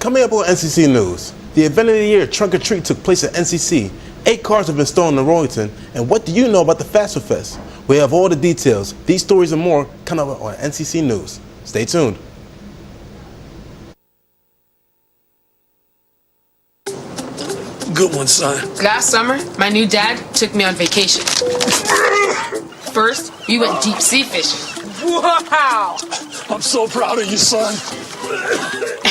Coming up on NCC News, the event of the year, Trunk or Treat, took place at NCC. 8 cars have been stolen in Rollington. And what do you know about the FAFSA Fest? We have all the details. These stories and more coming up on NCC News. Stay tuned. Good one, son. Last summer, my new dad took me on vacation. First, we went deep sea fishing. Wow! I'm so proud of you, son.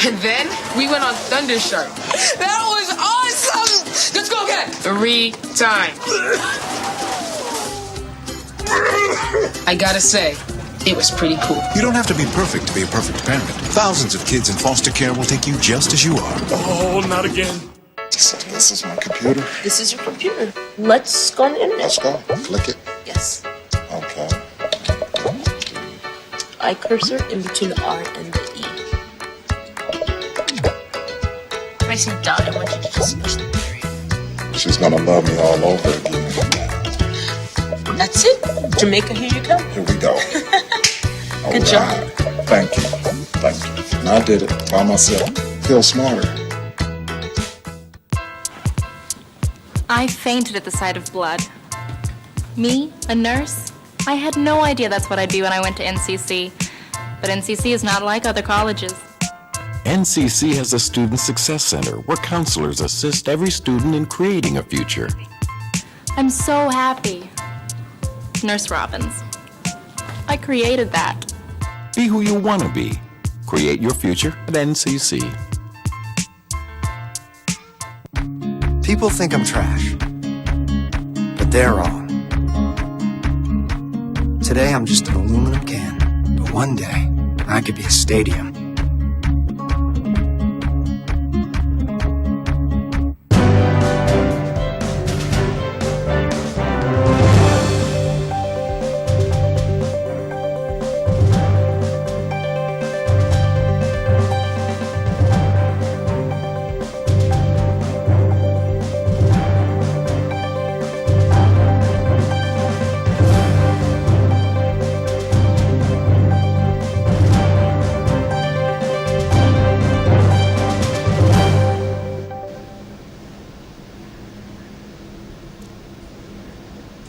And then we went on Thunder Shark. That was awesome! Let's go again! 3 times. I gotta say, it was pretty cool. You don't have to be perfect to be a perfect parent. Thousands of kids in foster care will take you just as you are. Oh, not again. This is my computer. This is your computer. Let's go on the internet. Let's go. Click it. Yes. Okay. I cursor in between the R and the E. If I see dot, I want you to just push the period. She's gonna love me all over again. That's it. Jamaica, here you come. Here we go. Good job. Thank you. Thank you. And I did it by myself. Feel smarter. I fainted at the sight of blood. Me, a nurse? I had no idea that's what I'd be when I went to NCC. But NCC is not like other colleges. NCC has a Student Success Center where counselors assist every student in creating a future. I'm so happy. Nurse Robbins. I created that. Be who you want to be. Create your future at NCC. People think I'm trash, but they're wrong. Today I'm just an aluminum can, but one day I could be a stadium.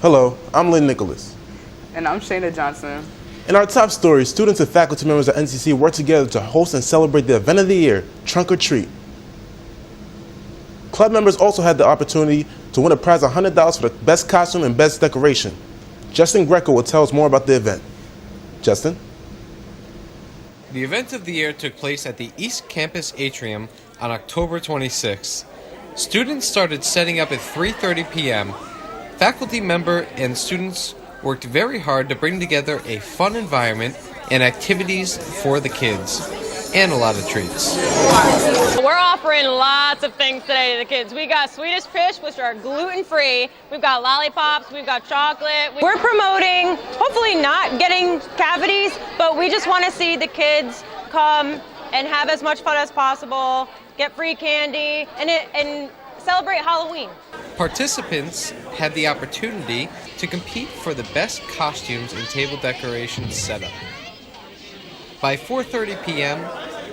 Hello, I'm Lynn Nicholas. And I'm Shayna Johnson. In our top story, students and faculty members at NCC work together to host and celebrate the event of the year, Trunk or Treat. Club members also had the opportunity to win a prize of $100 for the best costume and best decoration. Justin Greco will tell us more about the event. Justin? The event of the year took place at the East Campus Atrium on October 26th. Students started setting up at 3:30 p.m. Faculty member and students worked very hard to bring together a fun environment and activities for the kids, and a lot of treats. We're offering lots of things today to the kids. We got Swedish fish, which are gluten-free. We've got lollipops, we've got chocolate. We're promoting, hopefully not getting cavities, but we just want to see the kids come and have as much fun as possible, get free candy, and celebrate Halloween. Participants had the opportunity to compete for the best costumes and table decorations setup. By 4:30 p.m.,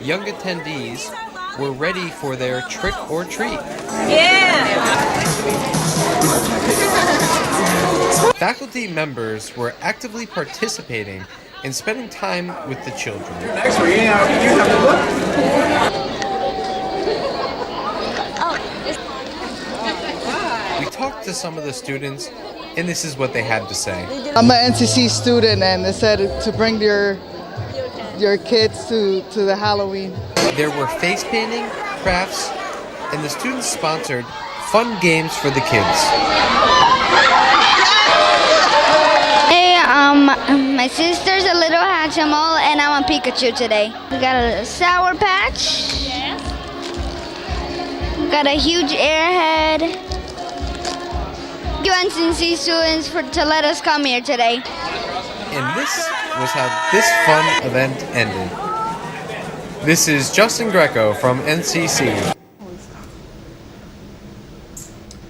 young attendees were ready for their trick or treat. Yeah! Faculty members were actively participating and spending time with the children. Next one, you have to look. We talked to some of the students, and this is what they had to say. I'm an NCC student, and they said to bring your kids to the Halloween. There were face painting, crafts, and the students sponsored fun games for the kids. Hey, my sister's a little Hatchimal, and I'm a Pikachu today. We got a Sour Patch. Yes. We got a huge airhead. Thank you, NCC students, to let us come here today. And this was how this fun event ended. This is Justin Greco from NCC.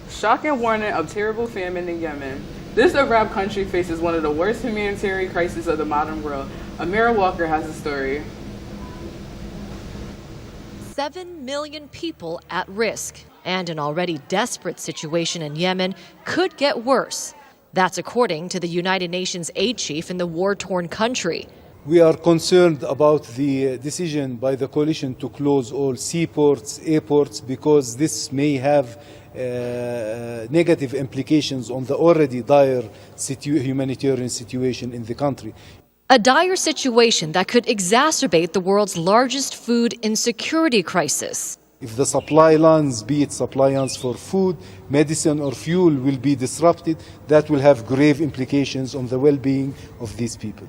Shocking warning of terrible famine in Yemen. This Arab country faces one of the worst humanitarian crises of the modern world. Amira Walker has a story. 7 million people at risk. And an already desperate situation in Yemen could get worse. That's according to the United Nations aid chief in the war-torn country. We are concerned about the decision by the coalition to close all seaports, airports, because this may have negative implications on the already dire humanitarian situation in the country. A dire situation that could exacerbate the world's largest food insecurity crisis. If the supply lines, be it supply lines for food, medicine or fuel, will be disrupted, that will have grave implications on the well-being of these people.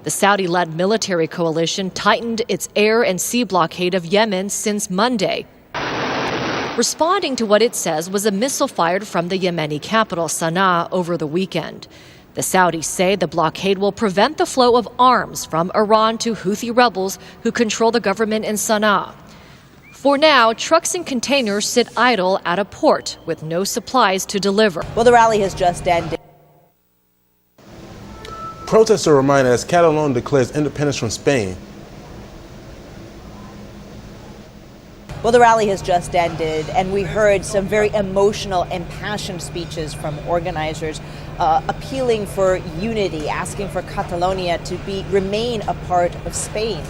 The Saudi-led military coalition tightened its air and sea blockade of Yemen since Monday, responding to what it says was a missile fired from the Yemeni capital, Sana'a, over the weekend. The Saudis say the blockade will prevent the flow of arms from Iran to Houthi rebels who control the government in Sana'a. For now, trucks and containers sit idle at a port with no supplies to deliver. Well, the rally has just ended. Protests are reminded as Catalonia declares independence from Spain. Well, the rally has just ended, and we heard some very emotional, impassioned speeches from organizers appealing for unity, asking for Catalonia to remain a part of Spain.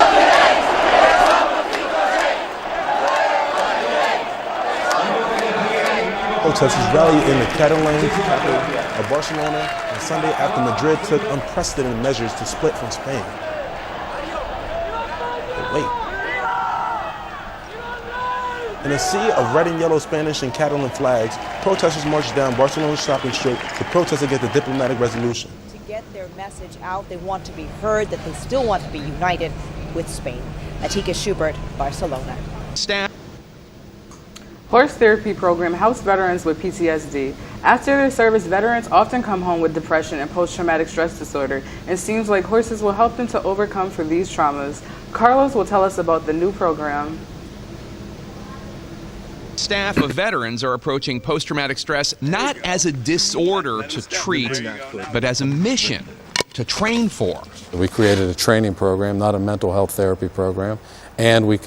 Protesters rallied in the Catalan capital of Barcelona on Sunday after Madrid took unprecedented measures to split from Spain. But wait. In a sea of red and yellow Spanish and Catalan flags, protesters marched down Barcelona's shopping strip to protest against the diplomatic resolution. To get their message out, they want to be heard, that they still want to be united with Spain. Atika Schubert, Barcelona. Horse therapy program helps veterans with PTSD. After their service, veterans often come home with depression and post-traumatic stress disorder. It seems like horses will help them to overcome for these traumas. Carlos will tell us about the new program. Staff of veterans are approaching post-traumatic stress not as a disorder to treat, but as a mission to train for. We created a training program, not a mental health therapy program, and we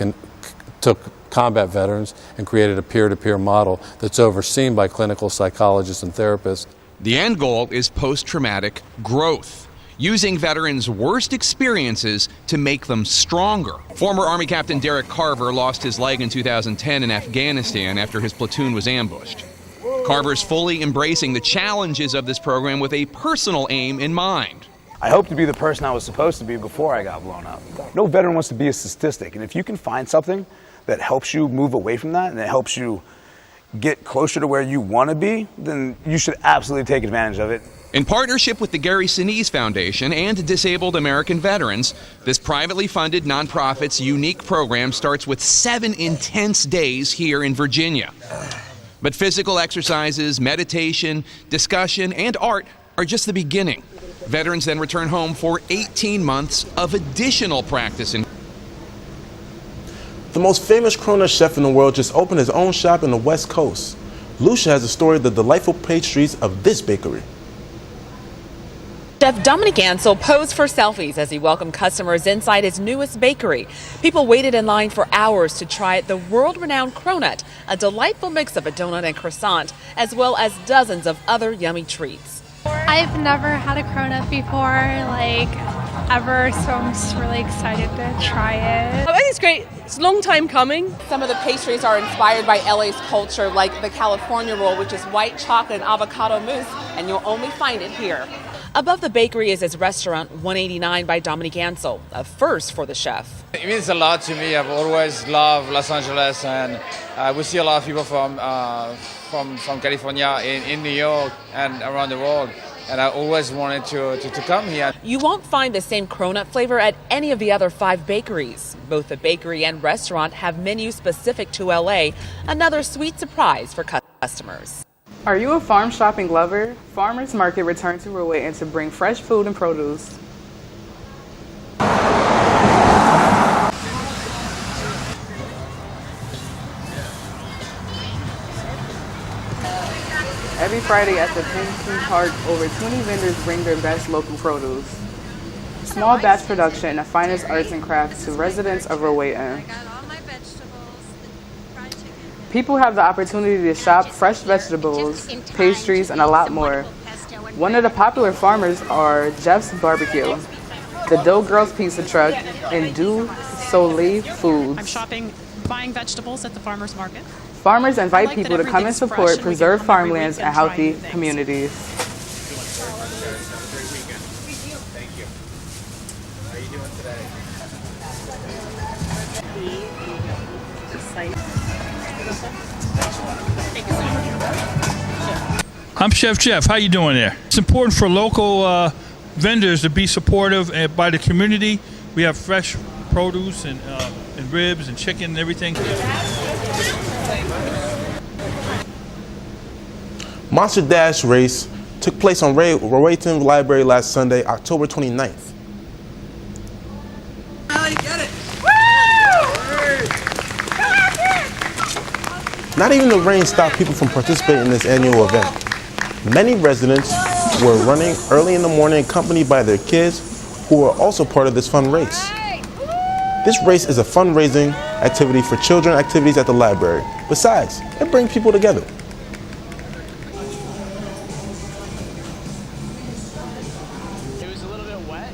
took combat veterans and created a peer-to-peer model that's overseen by clinical psychologists and therapists. The end goal is post-traumatic growth, using veterans' worst experiences to make them stronger. Former Army Captain Derek Carver lost his leg in 2010 in Afghanistan after his platoon was ambushed. Carver's fully embracing the challenges of this program with a personal aim in mind. I hope to be the person I was supposed to be before I got blown up. No veteran wants to be a statistic, and if you can find something that helps you move away from that and it helps you get closer to where you want to be, then you should absolutely take advantage of it. In partnership with the Gary Sinise Foundation and Disabled American Veterans, this privately funded nonprofit's unique program starts with 7 intense days here in Virginia. But physical exercises, meditation, discussion, and art are just the beginning. Veterans then return home for 18 months of additional practice in. The most famous cronut chef in the world just opened his own shop in the West Coast. Lucia has a story of the delightful pastries of this bakery. Chef Dominic Ansel posed for selfies as he welcomed customers inside his newest bakery. People waited in line for hours to try the world-renowned cronut, a delightful mix of a donut and croissant, as well as dozens of other yummy treats. I've never had a cronut before, ever, so I'm just really excited to try it. I think it's great. It's a long time coming. Some of the pastries are inspired by LA's culture, like the California roll, which is white chocolate and avocado mousse, and you'll only find it here. Above the bakery is his restaurant, 189 by Dominic Ansel, a first for the chef. It means a lot to me. I've always loved Los Angeles, and we see a lot of people from California in New York and around the world. And I always wanted to come here. You won't find the same cronut flavor at any of the other 5 bakeries. Both the bakery and restaurant have menus specific to LA, another sweet surprise for customers. Are you a farm shopping lover? Farmers Market returned to Rowayton to bring fresh food and produce. Every Friday at the Penn Park, over 20 vendors bring their best local produce. Small batch production and the finest arts and crafts to residents of Rowayton. People have the opportunity to shop fresh vegetables, pastries, and a lot more. One of the popular farmers are Jeff's Barbecue, the Dough Girls Pizza Truck, and Du Soleil Foods. I'm shopping, buying vegetables at the farmer's market. Farmers invite people to come and support preserved farmlands and healthy communities. I'm Chef Jeff. How you doing there? It's important for local vendors to be supportive by the community. We have fresh produce and ribs and chicken and everything. Monster Dash race took place on Rowayton Library last Sunday, October 29th. Not even the rain stopped people from participating in this annual event. Many residents were running early in the morning accompanied by their kids who are also part of this fun race. This race is a fundraising activity for children activities at the library. Besides, it brings people together.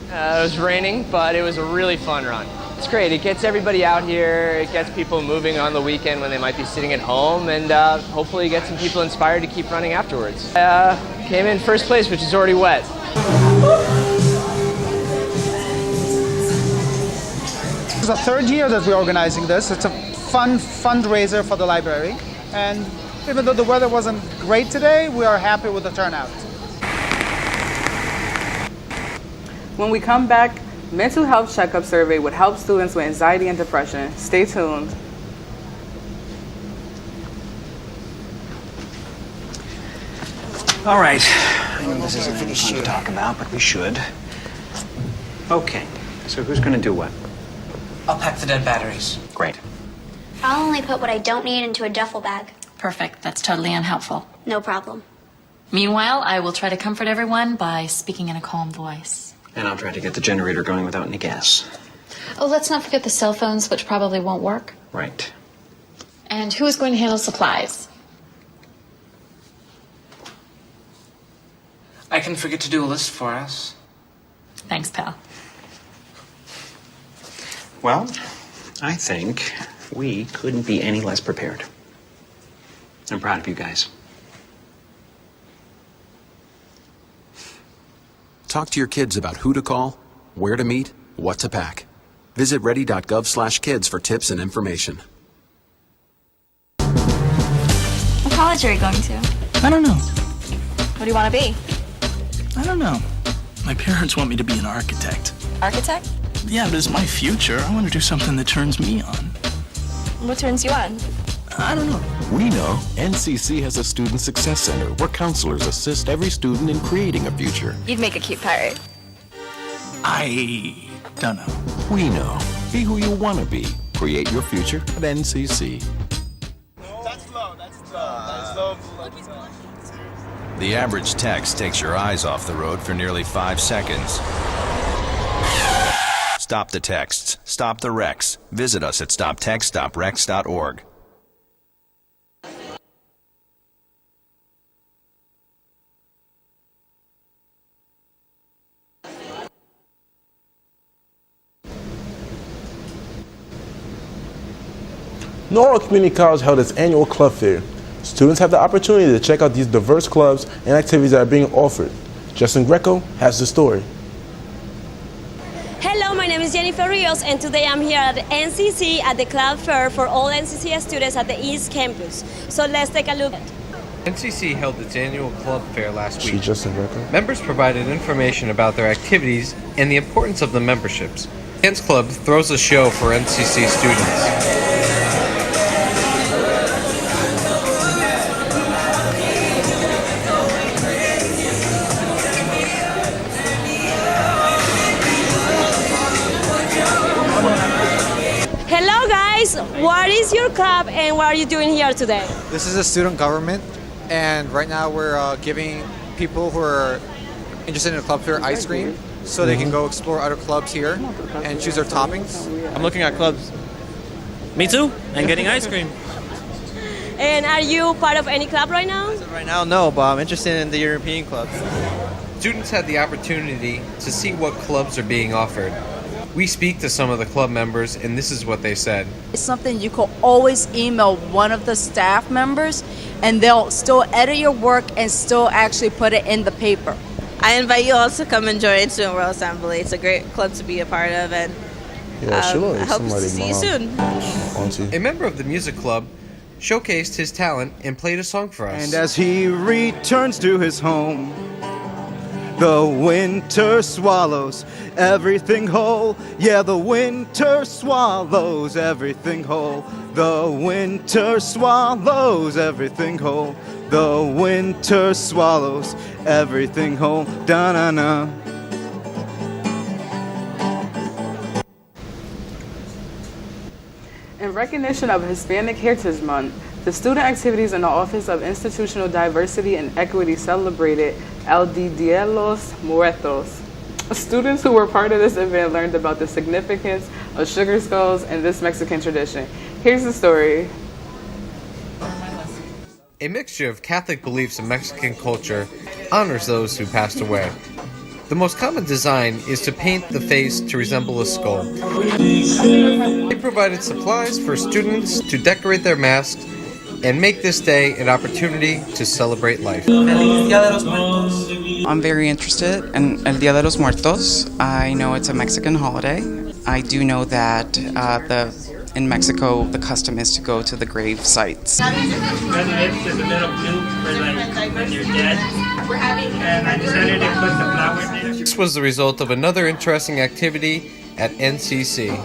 It was raining, but it was a really fun run. It's great. It gets everybody out here. It gets people moving on the weekend when they might be sitting at home, and hopefully get some people inspired to keep running afterwards. Came in first place, which is already wet. It's the third year that we're organizing this. It's a fun fundraiser for the library, and even though the weather wasn't great today, we are happy with the turnout. When we come back, mental health checkup survey would help students with anxiety and depression. Stay tuned. All right. I know this isn't anything to talk about, but we should. Okay. So who's going to do what? I'll pack the dead batteries. Great. I'll only put what I don't need into a duffel bag. Perfect. That's totally unhelpful. No problem. Meanwhile, I will try to comfort everyone by speaking in a calm voice. And I'll try to get the generator going without any gas. Oh, let's not forget the cell phones, which probably won't work. Right. And who is going to handle supplies? I can forget to do a list for us. Thanks, pal. Well, I think we couldn't be any less prepared. I'm proud of you guys. Talk to your kids about who to call, where to meet, what to pack. Visit ready.gov/kids for tips and information. What college are you going to? I don't know. What do you want to be? I don't know. My parents want me to be an architect. Architect? Yeah, but it's my future. I want to do something that turns me on. What turns you on? I don't know. We know NCC has a Student Success Center where counselors assist every student in creating a future. You'd make a cute pirate. I don't know. We know. Be who you want to be. Create your future at NCC. The average text takes your eyes off the road for nearly 5 seconds. Stop the texts. Stop the wrecks. Visit us at stoptextstoprex.org. Norwalk Community College held its annual club fair. Students have the opportunity to check out these diverse clubs and activities that are being offered. Justin Greco has the story. Hello, my name is Jennifer Rios, and today I'm here at the NCC at the club fair for all NCC students at the East Campus. So let's take a look. NCC held its annual club fair last week. Justin Greco. Members provided information about their activities and the importance of the memberships. Dance Club throws a show for NCC students. Hello guys, what is your club and what are you doing here today? This is a student government, and right now we're giving people who are interested in a club fair ice cream so they can go explore other clubs here and choose their toppings. I'm looking at clubs. Me too, and getting ice cream. And are you part of any club right now? Right now, no, but I'm interested in the European clubs. Students had the opportunity to see what clubs are being offered. We speak to some of the club members, and this is what they said. It's something you could always email one of the staff members, and they'll still edit your work and still actually put it in the paper. I invite you all to come and join Student World Assembly. It's a great club to be a part of, and I hope to see you soon. A member of the music club showcased his talent and played a song for us. And as he returns to his home, the winter swallows everything whole. Yeah, the winter swallows everything whole. The winter swallows everything whole. The winter swallows everything whole. Da-na-na. In recognition of Hispanic Heritage Month, the student activities in the Office of Institutional Diversity and Equity celebrated El Día de los Muertos. Students who were part of this event learned about the significance of sugar skulls and this Mexican tradition. Here's the story. A mixture of Catholic beliefs and Mexican culture honors those who passed away. The most common design is to paint the face to resemble a skull. They provided supplies for students to decorate their masks and make this day an opportunity to celebrate life. I'm very interested in El Día de los Muertos. I know it's a Mexican holiday. I do know that in Mexico, the custom is to go to the grave sites. Red lips is a little blue for like when you're dead. And I decided to put the flower there. This was the result of another interesting activity at NCC.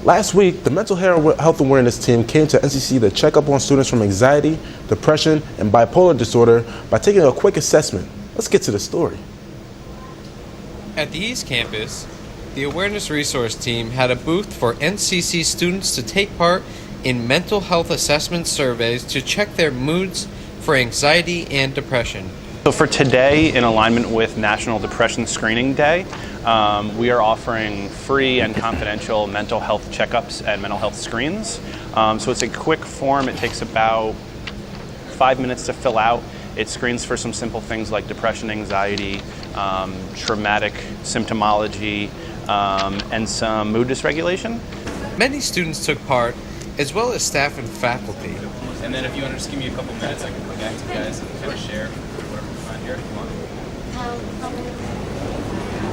Last week, the Mental Health Awareness Team came to NCC to check up on students from anxiety, depression, and bipolar disorder by taking a quick assessment. Let's get to the story. At the East Campus, the Awareness Resource Team had a booth for NCC students to take part in mental health assessment surveys to check their moods for anxiety and depression. So for today, in alignment with National Depression Screening Day, we are offering free and confidential mental health checkups and mental health screens. So it's a quick form. It takes about 5 minutes to fill out. It screens for some simple things like depression, anxiety, traumatic symptomology, and some mood dysregulation. Many students took part, as well as staff and faculty. And then if you want to just give me a couple minutes, I can come back to you guys and kind of share whatever we find here if you want.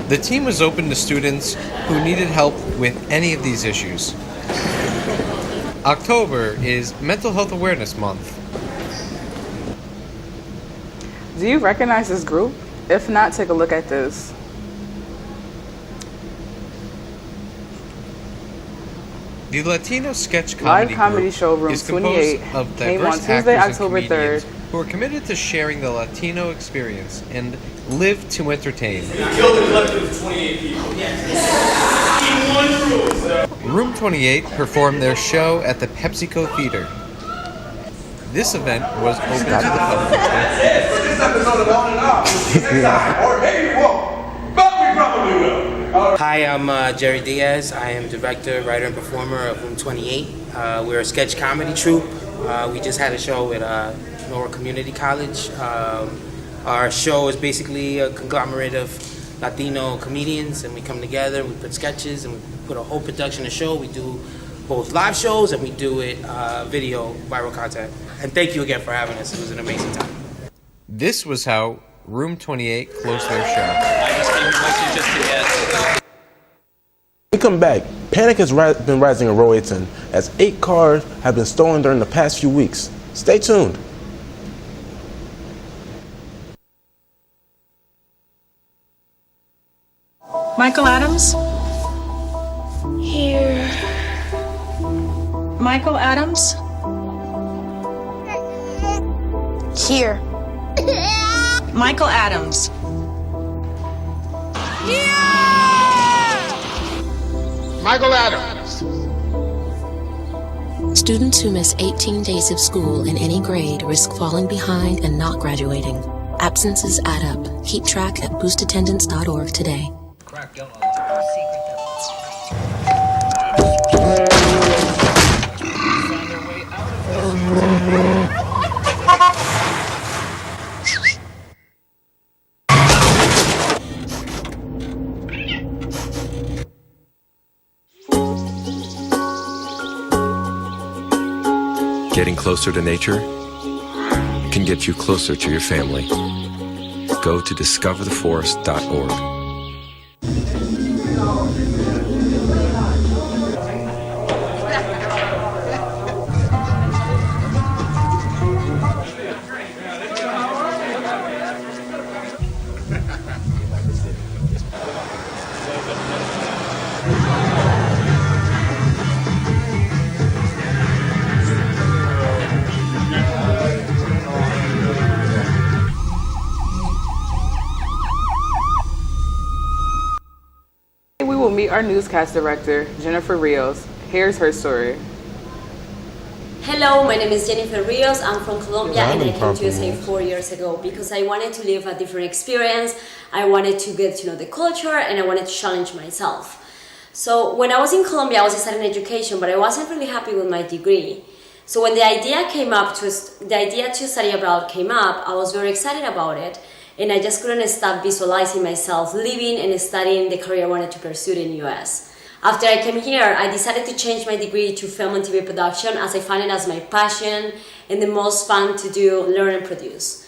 The team was open to students who needed help with any of these issues. October is Mental Health Awareness Month. Do you recognize this group? If not, take a look at this. The Latino Sketch Live Comedy comedy Group show Room is 28 composed of came on diverse Tuesday, actors and October 3rd. comedians who are committed to sharing the Latino experience and live to entertain. Room 28 performed their show at the PepsiCo Theater. This event was open to the public. Hi, I'm Jerry Diaz. I am director, writer, and performer of Room 28. We're a sketch comedy troupe. We just had a show at Nora Community College. Our show is basically a conglomerate of Latino comedians, and we come together, we put sketches, and we put a whole production of show. We do both live shows, and we do it video, viral content. And thank you again for having us. It was an amazing time. This was how Room 28 closed their show. When we come back, panic has been rising in Royalton as 8 cars have been stolen during the past few weeks. Stay tuned. Michael Adams? Here. Michael Adams? Here. Michael Adams. Michael Adams. Students who miss 18 days of school in any grade risk falling behind and not graduating. Absences add up. Keep track at boostattendance.org today. Getting closer to nature can get you closer to your family. Go to discovertheforest.org. We will meet our newscast director, Jennifer Rios. Here's her story. Hello, my name is Jennifer Rios. I'm from Colombia and I came to USA 4 years ago because I wanted to live a different experience. I wanted to get to know the culture and I wanted to challenge myself. So when I was in Colombia, I was studying education, but I wasn't really happy with my degree. So when the idea to study abroad came up, I was very excited about it. And I just couldn't stop visualizing myself living and studying the career I wanted to pursue in the US. After I came here, I decided to change my degree to film and TV production as I find it as my passion and the most fun to do, learn and produce.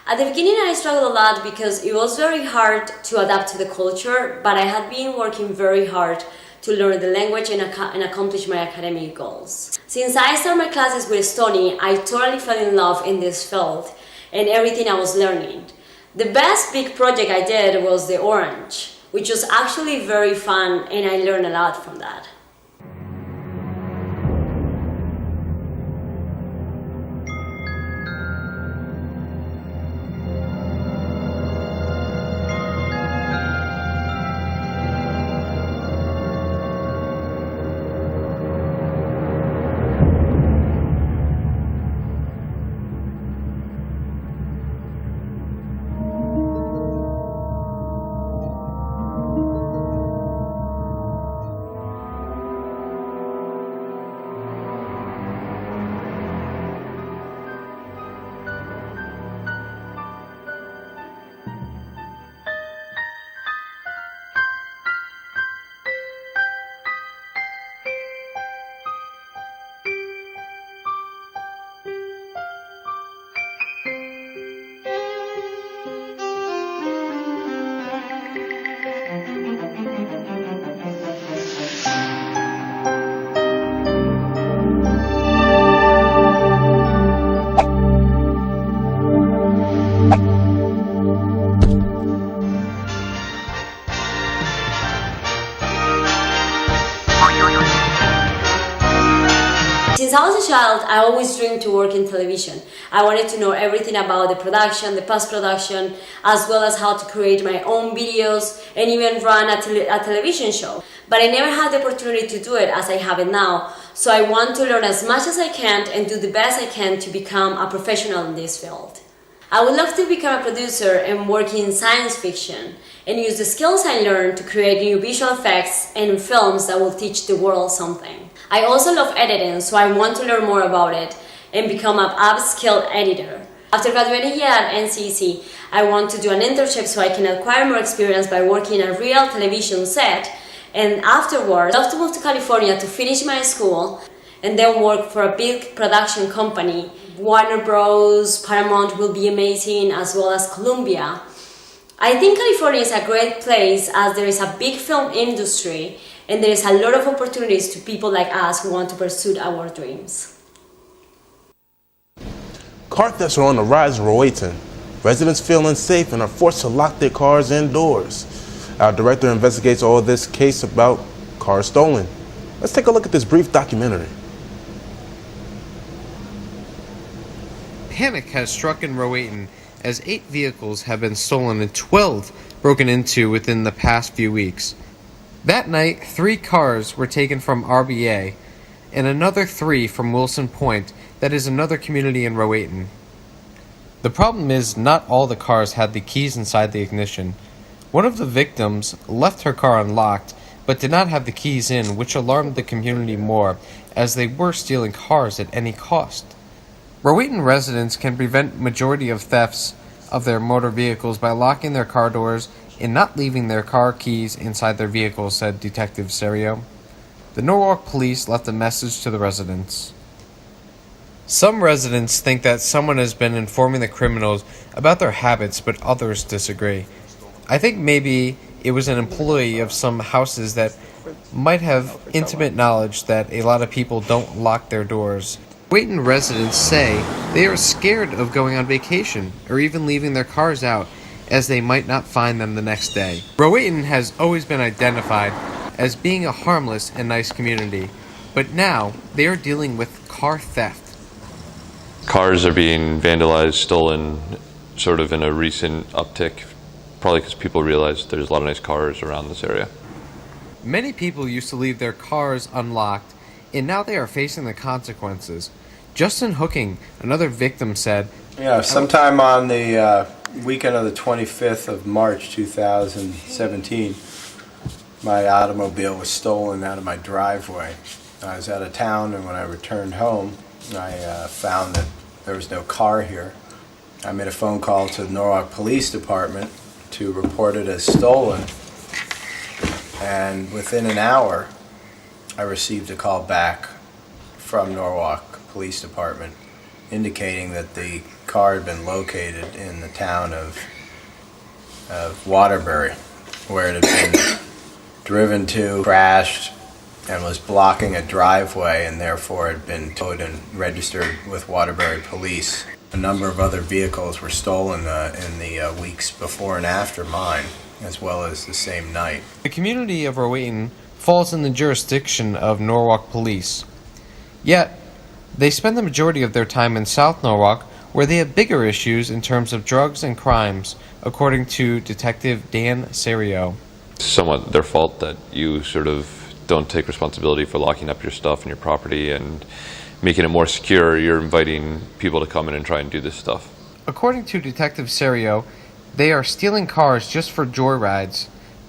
At the beginning I struggled a lot because it was very hard to adapt to the culture, but I had been working very hard to learn the language and accomplish my academic goals. Since I started my classes with Stony, I totally fell in love in this field and everything I was learning. The best big project I did was the Orange, which was actually very fun and I learned a lot from that. Since I was a child, I always dreamed to work in television. I wanted to know everything about the production, the post-production, as well as how to create my own videos and even run a television show. But I never had the opportunity to do it as I have it now, so I want to learn as much as I can and do the best I can to become a professional in this field. I would love to become a producer and work in science fiction and use the skills I learned to create new visual effects and films that will teach the world something. I also love editing, so I want to learn more about it and become an upskilled editor. After graduating here at NCC, I want to do an internship so I can acquire more experience by working in a real television set, and afterwards, I love to move to California to finish my school and then work for a big production company. Warner Bros, Paramount will be amazing, as well as Columbia. I think California is a great place as there is a big film industry and there is a lot of opportunities to people like us who want to pursue our dreams. Car thefts are on the rise in Rowayton. Residents feel unsafe and are forced to lock their cars indoors. Our director investigates all this case about cars stolen. Let's take a look at this brief documentary. Panic has struck in Rowayton as 8 vehicles have been stolen and 12 broken into within the past few weeks. That night, 3 cars were taken from RBA and another 3 from Wilson Point, that is another community in Rowayton. The problem is not all the cars had the keys inside the ignition. One of the victims left her car unlocked but did not have the keys in, which alarmed the community more as they were stealing cars at any cost. Rowayton residents can prevent majority of thefts of their motor vehicles by locking their car doors and not leaving their car keys inside their vehicles, said Detective Serio. The Norwalk police left a message to the residents. Some residents think that someone has been informing the criminals about their habits, but others disagree. I think maybe it was an employee of some houses that might have intimate knowledge that a lot of people don't lock their doors. Rowayton residents say they are scared of going on vacation or even leaving their cars out, as they might not find them the next day. Rowayton has always been identified as being a harmless and nice community, but now they are dealing with car theft. Cars are being vandalized, stolen, sort of in a recent uptick, probably because people realize there's a lot of nice cars around this area. Many people used to leave their cars unlocked, and now they are facing the consequences. Justin Hooking, another victim, said, "Yeah, sometime on the weekend of the 25th of March 2017, my automobile was stolen out of my driveway. I was out of town, and when I returned home, I found that there was no car here. I made a phone call to the Norwalk Police Department to report it as stolen, and within an hour, I received a call back from Norwalk Police Department indicating that the car had been located in the town of Waterbury, where it had been driven to, crashed, and was blocking a driveway, and therefore had been towed and registered with Waterbury Police. A number of other vehicles were stolen in the weeks before and after mine, as well as the same night." The community of Rowayton falls in the jurisdiction of Norwalk Police. Yet, they spend the majority of their time in South Norwalk, where they have bigger issues in terms of drugs and crimes, according to Detective Dan Serio. It's somewhat their fault that you sort of don't take responsibility for locking up your stuff and your property and making it more secure. You're inviting people to come in and try and do this stuff. According to Detective Serio, they are stealing cars just for joyrides.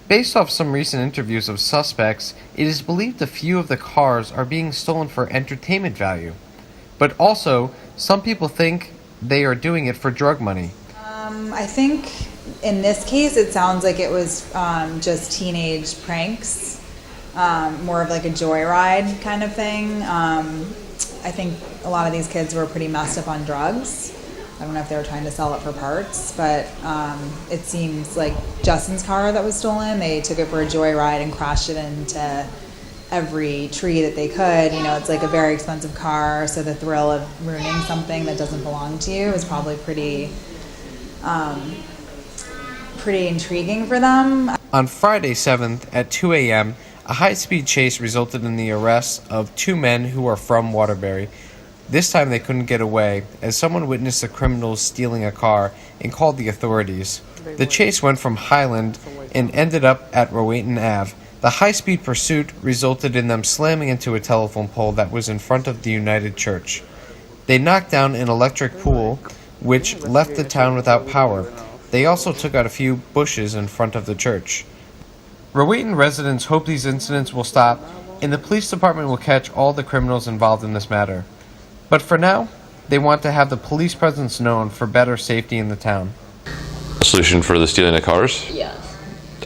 Based off some recent interviews of suspects, it is believed a few of the cars are being stolen for entertainment value. But also, some people think they are doing it for drug money. I think in this case it sounds like it was just teenage pranks, more of like a joyride kind of thing. I think a lot of these kids were pretty messed up on drugs. I don't know if they were trying to sell it for parts, but it seems like Justin's car that was stolen, they took it for a joyride and crashed it into every tree that they could. You know, it's like a very expensive car, so the thrill of ruining something that doesn't belong to you is probably pretty intriguing for them. On Friday 7th at 2 a.m., a high-speed chase resulted in the arrest of two men who are from Waterbury. This time they couldn't get away, as someone witnessed the criminals stealing a car and called the authorities. The chase went from Highland and ended up at Rowayton Ave. The high-speed pursuit resulted in them slamming into a telephone pole that was in front of the United Church. They knocked down an electric pool, which left the town without power. They also took out a few bushes in front of the church. Rowayton residents hope these incidents will stop, and the police department will catch all the criminals involved in this matter. But for now, they want to have the police presence known for better safety in the town. A solution for the stealing of cars? Yeah.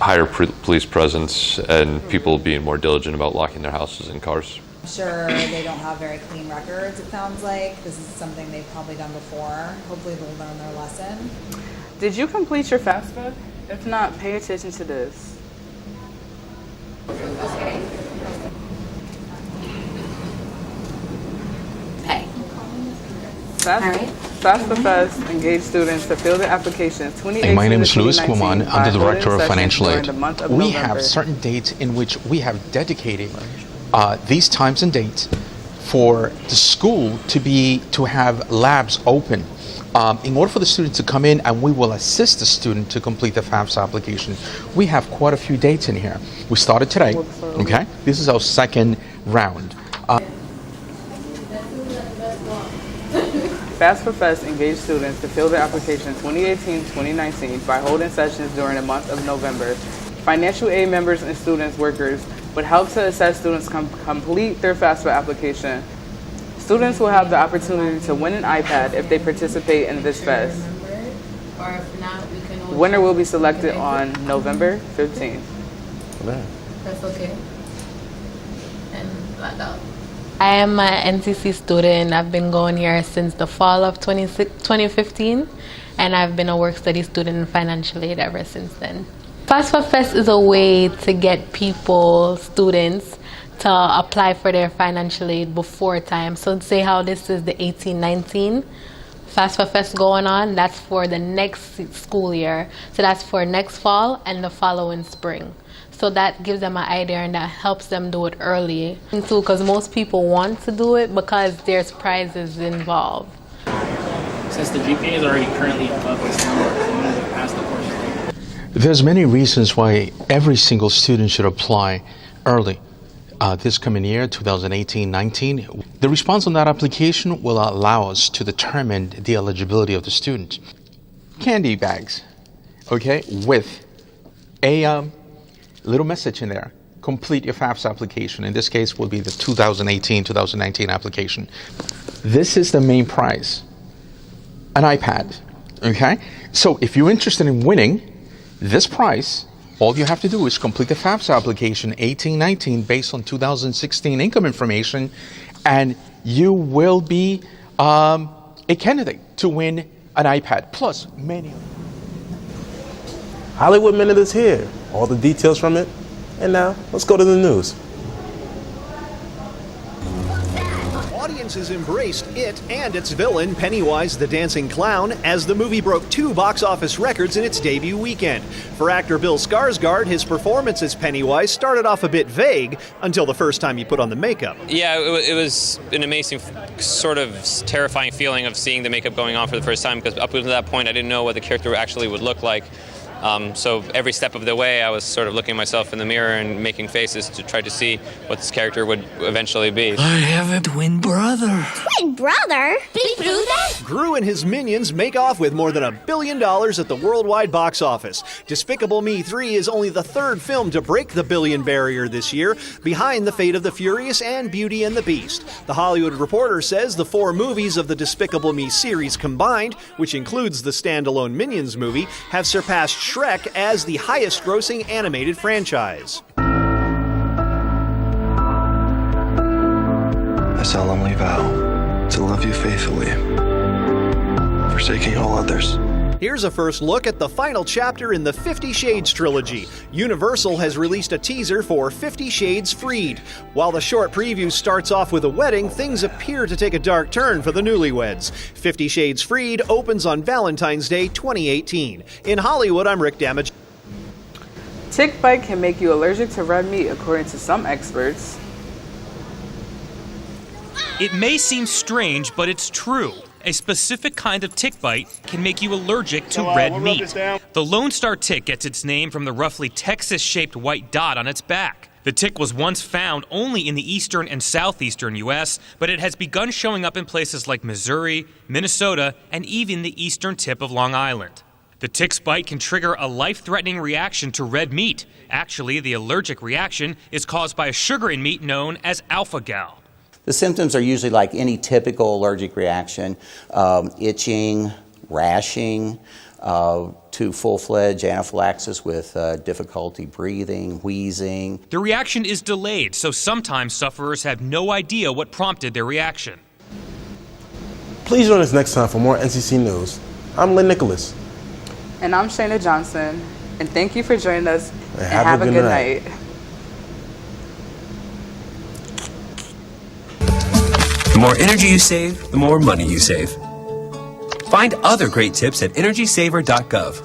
Higher police presence and people being more diligent about locking their houses and cars. I'm sure they don't have very clean records, it sounds like. This is something they've probably done before. Hopefully they'll learn their lesson. Did you complete your FAFSA? If not, pay attention to this. Pay. FAFSA Fest engaged students to fill the application 2018. My name is Luis Guaman. I'm the Director of Financial Aid. We have certain dates in which we have dedicated these times and dates for the school to have labs open. In order for the student to come in, and we will assist the student to complete the FAFSA application. We have quite a few dates in here. We started today, okay? This is our second round. FAFSA Fest engaged students to fill their application 2018-2019 by holding sessions during the month of November. Financial aid members and students workers would help to assess students complete their FAFSA application. Students will have the opportunity to win an iPad if they participate in this fest. The winner will be selected on November 15th. That's okay. And blackout. I am an NCC student. I've been going here since the fall of 2015, and I've been a work-study student in financial aid ever since then. FAFSA Fest is a way to get people, students, to apply for their financial aid before time. So say how this is the 18-19 FAFSA Fest going on, that's for the next school year. So that's for next fall and the following spring. So that gives them an idea and that helps them do it early too, because most people want to do it because there's prizes involved. Since the GPA is already currently above this number, can you pass the course? There's many reasons why every single student should apply early. This coming year, 2018-19, the response on that application will allow us to determine the eligibility of the student. Candy bags, okay, with a little message in there. Complete your FAFSA application. In this case, will be the 2018-2019 application. This is the main prize, an iPad, okay? So if you're interested in winning this prize, all you have to do is complete the FAFSA application 18-19 based on 2016 income information, and you will be a candidate to win an iPad, plus many. Hollywood Minute is here. All the details from it. And now, let's go to the news. Audiences embraced it and its villain, Pennywise the Dancing Clown, as the movie broke 2 box office records in its debut weekend. For actor Bill Skarsgård, his performance as Pennywise started off a bit vague until the first time he put on the makeup. Yeah, it was an amazing, sort of terrifying feeling of seeing the makeup going on for the first time, because up until that point I didn't know what the character actually would look like. So every step of the way I was sort of looking myself in the mirror and making faces to try to see what this character would eventually be. I have a twin brother. Twin brother? Big brother? Gru and his minions make off with more than $1 billion at the worldwide box office. Despicable Me 3 is only the 3rd film to break the billion barrier this year, behind The Fate of the Furious and Beauty and the Beast. The Hollywood Reporter says the 4 movies of the Despicable Me series combined, which includes the standalone Minions movie, have surpassed Shrek as the highest-grossing animated franchise. I solemnly vow to love you faithfully, forsaking all others. Here's a first look at the final chapter in the 50 Shades trilogy. Universal has released a teaser for 50 Shades Freed. While the short preview starts off with a wedding, things appear to take a dark turn for the newlyweds. 50 Shades Freed opens on Valentine's Day 2018. In Hollywood, I'm Rick Damage. Tick bite can make you allergic to red meat, according to some experts. It may seem strange, but it's true. A specific kind of tick bite can make you allergic to red meat. The Lone Star tick gets its name from the roughly Texas-shaped white dot on its back. The tick was once found only in the eastern and southeastern U.S., but it has begun showing up in places like Missouri, Minnesota, and even the eastern tip of Long Island. The tick's bite can trigger a life-threatening reaction to red meat. Actually, the allergic reaction is caused by a sugar in meat known as alpha-gal. The symptoms are usually like any typical allergic reaction, itching, rashing, to full-fledged anaphylaxis with difficulty breathing, wheezing. The reaction is delayed, so sometimes sufferers have no idea what prompted their reaction. Please join us next time for more NCC News. I'm Lynn Nicholas. And I'm Shayna Johnson. And thank you for joining us. And have a good night. The more energy you save, the more money you save. Find other great tips at energysaver.gov.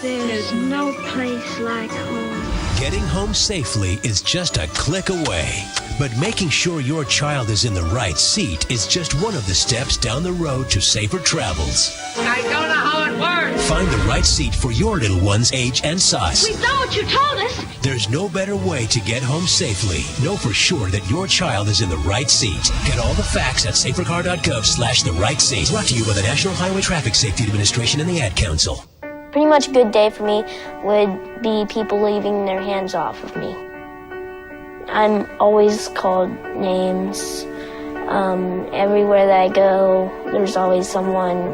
There's no place like home. Getting home safely is just a click away. But making sure your child is in the right seat is just one of the steps down the road to safer travels. I don't know how it works. Find the right seat for your little one's age and size. We've done what you told us. There's no better way to get home safely. Know for sure that your child is in the right seat. Get all the facts at safercar.gov/the right seat. Brought to you by the National Highway Traffic Safety Administration and the Ad Council. Pretty much a good day for me would be people leaving their hands off of me. I'm always called names. Everywhere that I go, there's always someone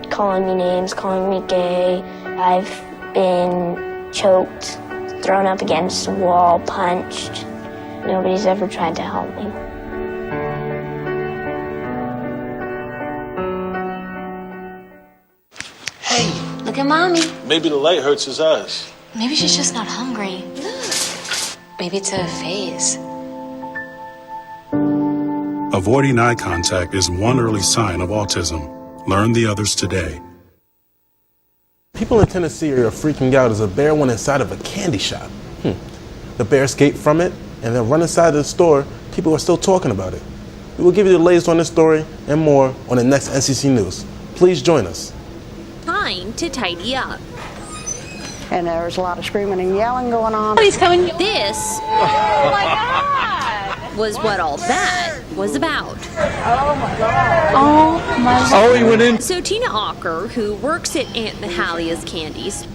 calling me names, calling me gay. I've been choked, thrown up against the wall, punched, Nobody's ever tried to help me. Hey, Look at Mommy. maybe the light hurts his eyes. Maybe she's just not hungry. Maybe it's a phase. Avoiding eye contact is one early sign of autism. Learn the others today. People in Tennessee are freaking out as a bear went inside of a candy shop. The bear escaped from it and then run inside the store. People are still talking about it. We will give you the latest on this story and more on the next NCC News. Please join us. Time to tidy up. And there was a lot of screaming and yelling going on. He's coming. This was what all that was about. Oh my God. Oh my God. Oh, he went in. So Tina Ocker, who works at Aunt Mahalia's Candies,